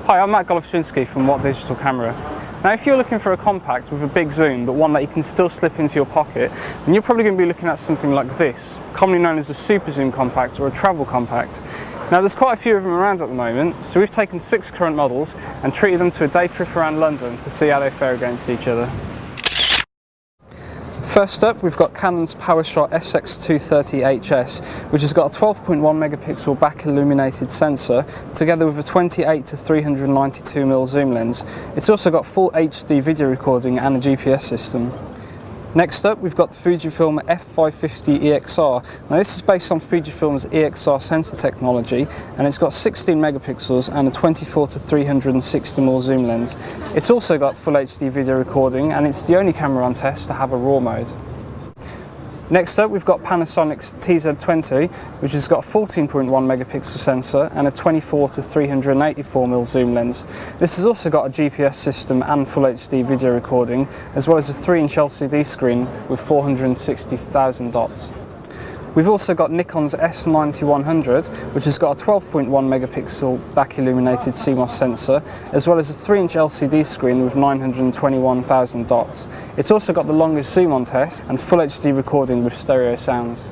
Hi, I'm Matt Golofczynski from Watt Digital Camera. Now, if you're looking for a compact with a big zoom, but one that you can still slip into your pocket, then you're probably going to be looking at something like this, commonly known as a super zoom compact or a travel compact. Now, there's quite a few of them around at the moment, so we've taken 6 current models and treated them to a day trip around London to see how they fare against each other. First up, we've got Canon's PowerShot SX230HS, which has got a 12.1 megapixel back illuminated sensor, together with a 28 to 392mm zoom lens. It's also got full HD video recording and a GPS system. Next up, we've got the Fujifilm F550 EXR. Now, this is based on Fujifilm's EXR sensor technology, and it's got 16 megapixels and a 24 to 360mm zoom lens. It's also got full HD video recording, and it's the only camera on test to have a RAW mode. Next up, we've got Panasonic's TZ20, which has got a 14.1 megapixel sensor and a 24 to 384mm zoom lens. This has also got a GPS system and full HD video recording, as well as a 3-inch LCD screen with 460,000 dots. We've also got Nikon's S9100, which has got a 12.1 megapixel back illuminated CMOS sensor, as well as a 3-inch LCD screen with 921,000 dots. It's also got the longest zoom on test and full HD recording with stereo sound.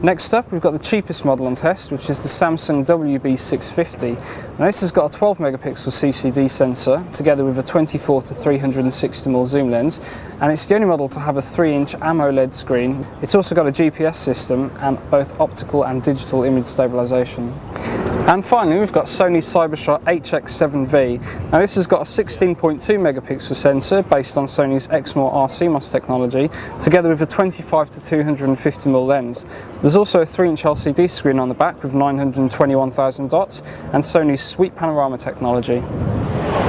Next up, we've got the cheapest model on test, which is the Samsung WB650. Now, this has got a 12 megapixel CCD sensor, together with a 24 to 360mm zoom lens, and it's the only model to have a 3-inch AMOLED screen. It's also got a GPS system and both optical and digital image stabilization. And finally, we've got Sony's CyberShot HX7V. Now, this has got a 16.2 megapixel sensor based on Sony's Exmor R CMOS technology, together with a 25 to 250mm lens. There's also a 3-inch LCD screen on the back with 921,000 dots and Sony's Sweet Panorama technology.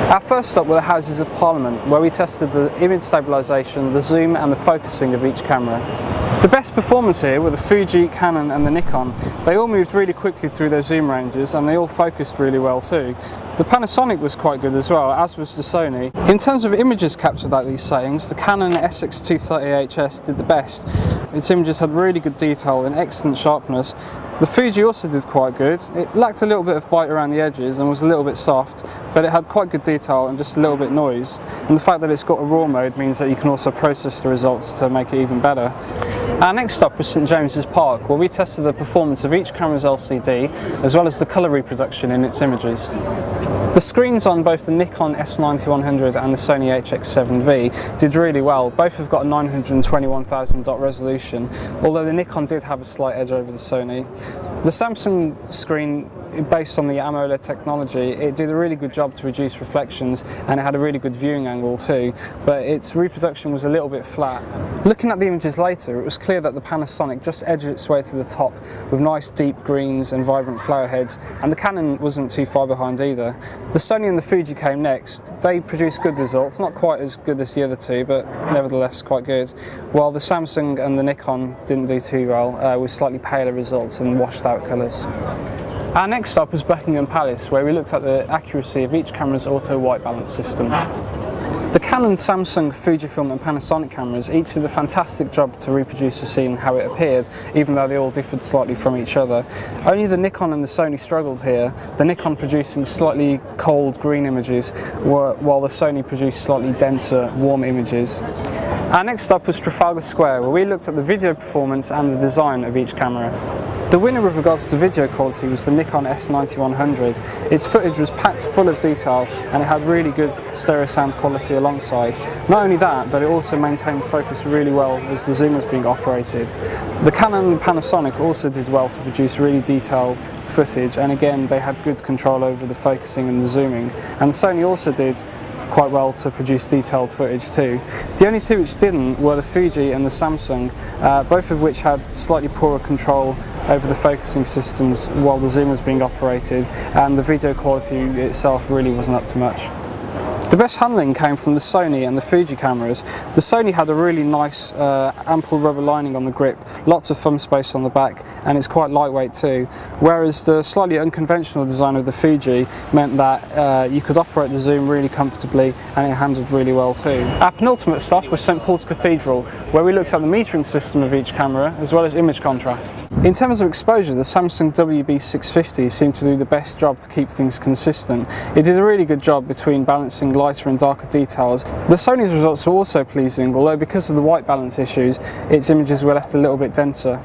Our first stop were the Houses of Parliament, where we tested the image stabilisation, the zoom and the focusing of each camera. The best performers here were the Fuji, Canon and the Nikon. They all moved really quickly through their zoom ranges and they all focused really well too. The Panasonic was quite good as well, as was the Sony. In terms of images captured at these settings, the Canon SX230HS did the best. Its images had really good detail and excellent sharpness. The Fuji also did quite good. It lacked a little bit of bite around the edges and was a little bit soft, but it had quite good detail and just a little bit noise. And the fact that it's got a RAW mode means that you can also process the results to make it even better. Our next stop was St James's Park, where we tested the performance of each camera's LCD, as well as the colour reproduction in its images. The screens on both the Nikon S9100 and the Sony HX7V did really well. Both have got a 921,000 dot resolution, although the Nikon did have a slight edge over the Sony. The Samsung screen, based on the AMOLED technology, it did a really good job to reduce reflections and it had a really good viewing angle too, but its reproduction was a little bit flat. Looking at the images later, it was clear that the Panasonic just edged its way to the top with nice deep greens and vibrant flower heads, and the Canon wasn't too far behind either. The Sony and the Fuji came next. They produced good results, not quite as good as the other two, but nevertheless quite good, while the Samsung and the Nikon didn't do too well, with slightly paler results and washed out colours. Our next stop was Buckingham Palace, where we looked at the accuracy of each camera's auto white balance system. The Canon, Samsung, Fujifilm and Panasonic cameras each did a fantastic job to reproduce the scene how it appeared, even though they all differed slightly from each other. Only the Nikon and the Sony struggled here, the Nikon producing slightly cold green images, while the Sony produced slightly denser, warm images. Our next stop was Trafalgar Square, where we looked at the video performance and the design of each camera. The winner with regards to video quality was the Nikon S9100. Its footage was packed full of detail and it had really good stereo sound quality alongside. Not only that, but it also maintained focus really well as the zoom was being operated. The Canon and Panasonic also did well to produce really detailed footage, and again they had good control over the focusing and the zooming. And the Sony also did quite well to produce detailed footage too. The only two which didn't were the Fuji and the Samsung, both of which had slightly poorer control over the focusing systems while the zoom was being operated, and the video quality itself really wasn't up to much. The best handling came from the Sony and the Fuji cameras. The Sony had a really nice ample rubber lining on the grip, lots of thumb space on the back, and it's quite lightweight too, whereas the slightly unconventional design of the Fuji meant that you could operate the zoom really comfortably and it handled really well too. Our penultimate stop was St Paul's Cathedral, where we looked at the metering system of each camera as well as image contrast. In terms of exposure, the Samsung WB650 seemed to do the best job to keep things consistent. It did a really good job between balancing lighter and darker details. The Sony's results were also pleasing, although because of the white balance issues, its images were left a little bit denser.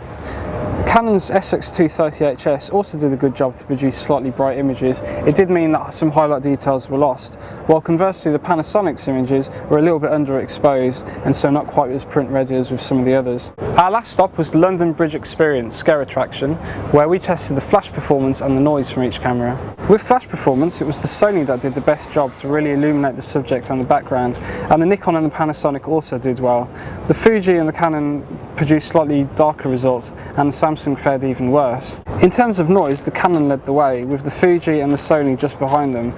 Canon's SX230HS also did a good job to produce slightly bright images. It did mean that some highlight details were lost, while conversely the Panasonic's images were a little bit underexposed and so not quite as print ready as with some of the others. Our last stop was the London Bridge Experience Scare Attraction, where we tested the flash performance and the noise from each camera. With flash performance, it was the Sony that did the best job to really illuminate the subject and the background, and the Nikon and the Panasonic also did well. The Fuji and the Canon produced slightly darker results, and the Samsung fared even worse. In terms of noise, the Canon led the way, with the Fuji and the Sony just behind them.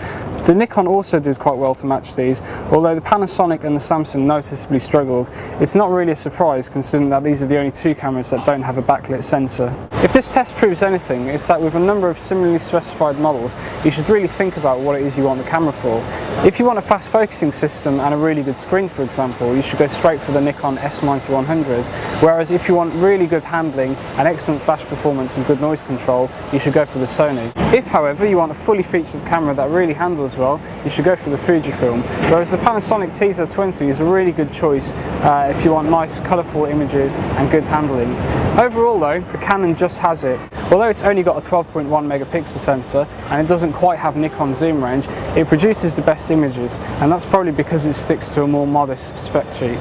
The Nikon also did quite well to match these, although the Panasonic and the Samsung noticeably struggled. It's not really a surprise considering that these are the only two cameras that don't have a backlit sensor. If this test proves anything, it's that with a number of similarly specified models, you should really think about what it is you want the camera for. If you want a fast focusing system and a really good screen, for example, you should go straight for the Nikon S9100, whereas if you want really good handling and excellent flash performance and good noise control, you should go for the Sony. If, however, you want a fully featured camera that really handles well, you should go for the Fujifilm, whereas the Panasonic TZR-20 is a really good choice if you want nice colourful images and good handling. Overall though, the Canon just has it. Although it's only got a 12.1 megapixel sensor and it doesn't quite have Nikon zoom range, it produces the best images, and that's probably because it sticks to a more modest spec sheet.